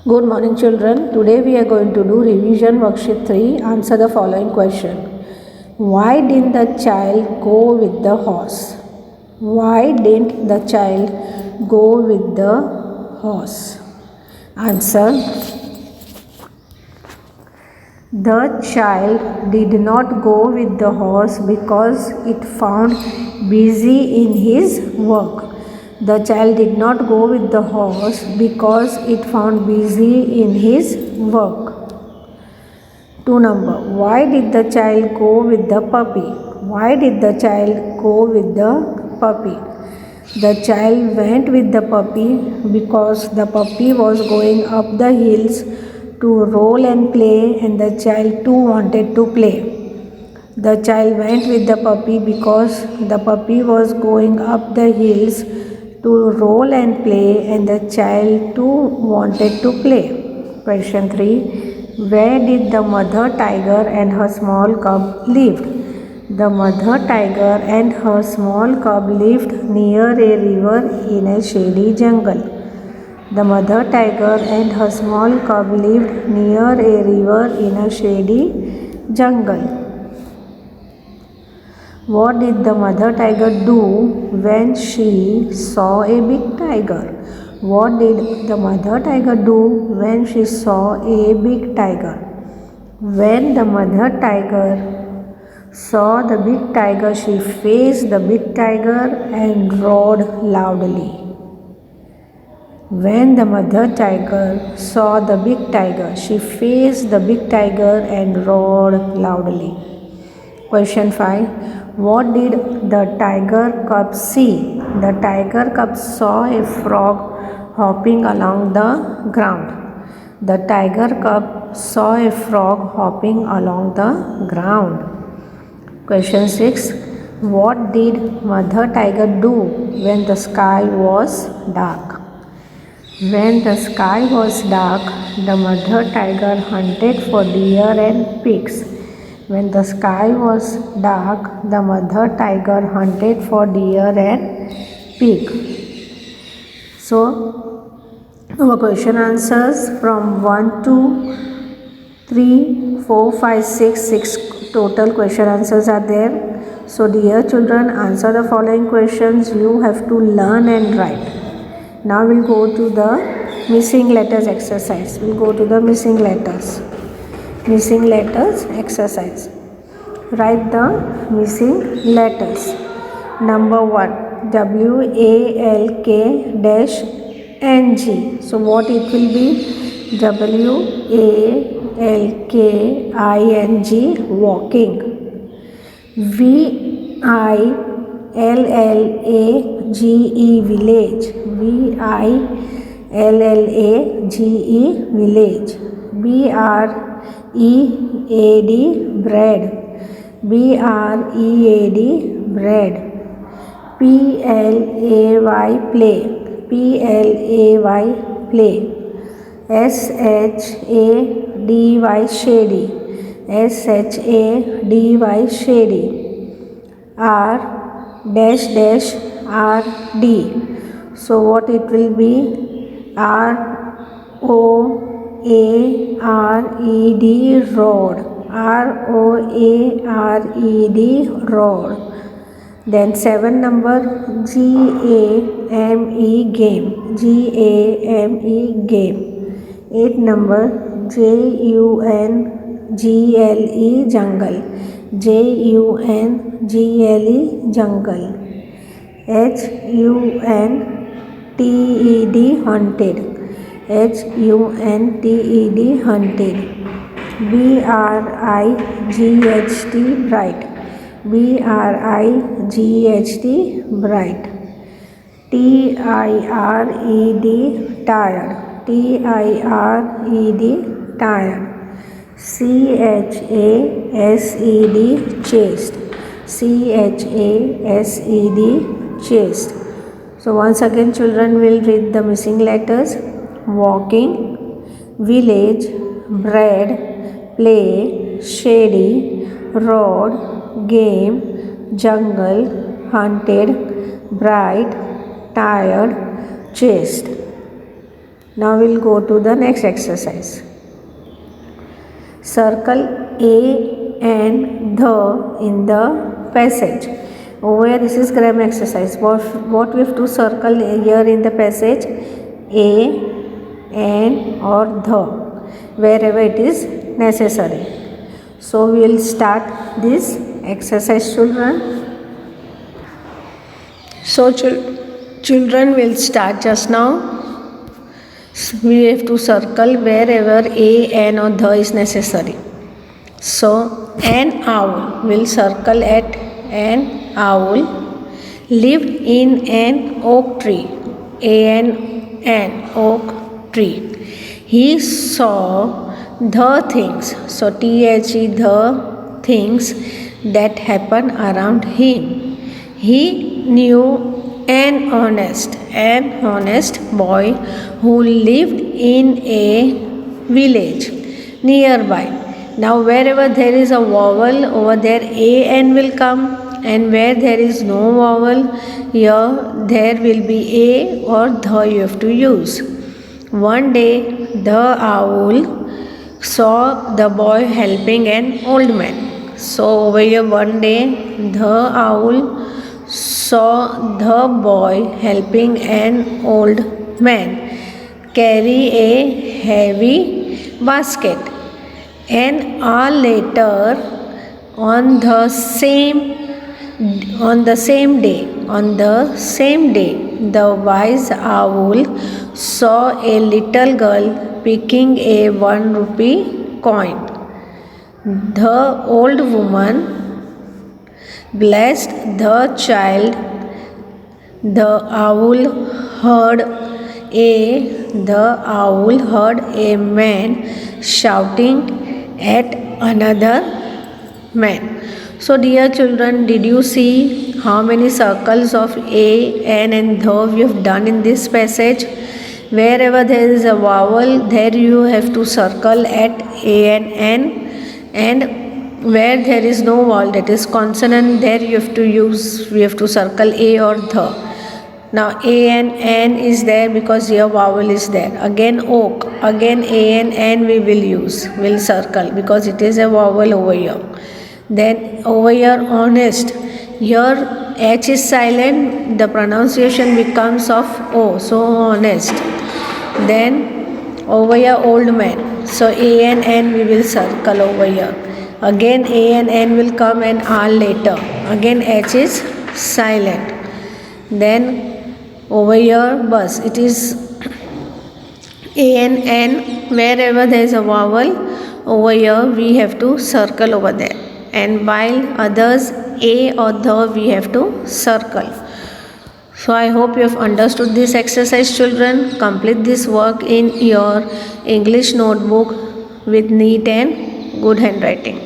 Good morning, children. Today we are going to do revision worksheet 3. Answer the following question. Why didn't the child go with the horse? Why didn't the child go with the horse? Answer. The child did not go with the horse because it found busy in his work. The child did not go with the horse because it found busy in his work. 2 number. Why did the child go with the puppy? Why did the child go with the puppy? The child went with the puppy because the puppy was going up the hills to roll and play, and the child too wanted to play. The child went with the puppy because the puppy was going up the hills to roll and play, and the child too wanted to play. Question 3. Where did the mother tiger and her small cub lived? The mother tiger and her small cub lived near a river in a shady jungle. The mother tiger and her small cub lived near a river in a shady jungle. What did the mother tiger do when she saw a big tiger? What did the mother tiger do when she saw a big tiger? When the mother tiger saw the big tiger, she faced the big tiger and roared loudly. When the mother tiger saw the big tiger, she faced the big tiger and roared loudly. Question 5. What did the tiger cub see? The tiger cub saw a frog hopping along the ground. The tiger cub saw a frog hopping along the ground. Question 6. What did mother tiger do when the sky was dark? When the sky was dark, the mother tiger hunted for deer and pigs. When the sky was dark, the mother tiger hunted for deer and pig. So, our question answers from 1 to 3, 4, 5, 6 total question answers are there. So, dear children, answer the following questions. You have to learn and write. Now we'll go to the missing letters exercise. We'll go to the missing letters. Missing letters exercise. Write the missing letters. Number 1. WALK-NG. So what it will be? WALKING, walking. VILLAGE, village. VILLAGE, village. BREAD, bread. BREAD, bread. PLAY, play. PLAY, play. SHADY, shady. SHADY, shady. R dash dash RD. So what it will be? ROARED, road. ROARED, road. Then 7 number, GAME, game. GAME, game. 8 number, JUNGLE, jungle. JUNGLE, jungle. HUNTED, hunted. HUNTED, hunted. BRIGHT, bright. BRIGHT, bright. TIRED, tired. TIRED, tired. CHASED, chased. CHASED, chased. So once again, children will read the missing letters. Walking, village, bread, play, shady, road, game, jungle, hunted, bright, tired, chased. Now we'll go to the next exercise. Circle A and the in the passage. Over here, this is grammar exercise. What we have to circle here in the passage? A, and or the, wherever it is necessary. So we will start this exercise, children. So children will start just now. So we have to circle wherever A, an or the is necessary. So an owl, will circle at an owl lived in an oak tree. An oak tree. He saw the things. So THE, the things that happen around him. He knew an honest boy who lived in a village nearby. Now wherever there is a vowel, over there an will come, and where there is no vowel, here there will be a or the you have to use. One day the owl saw the boy helping an old man. So over here, one day the owl saw the boy helping an old man carry a heavy basket. An hour later, on the same day, the wise owl saw a little girl picking a 1 rupee coin. The old woman blessed the child. The owl heard a man shouting at another man. So dear children, did you see how many circles of a, an and the we have done in this passage? Wherever there is a vowel, there you have to circle at a and n, and where there is no vowel, that is consonant, there we have to circle a or the. Now a and n is there because here vowel is there. Again oak, again a and n will circle because it is a vowel over here. Then over here honest, here h is silent, the pronunciation becomes of o, so honest. Then over here old man, so a and n we will circle over here. Again a and n will come and r later. Again h is silent. Then over here bus, it is a and n, wherever there is a vowel, over here we have to circle over there, and while others a or the we have to circle. So I hope you have understood this exercise, children. Complete this work in your English notebook with neat and good handwriting.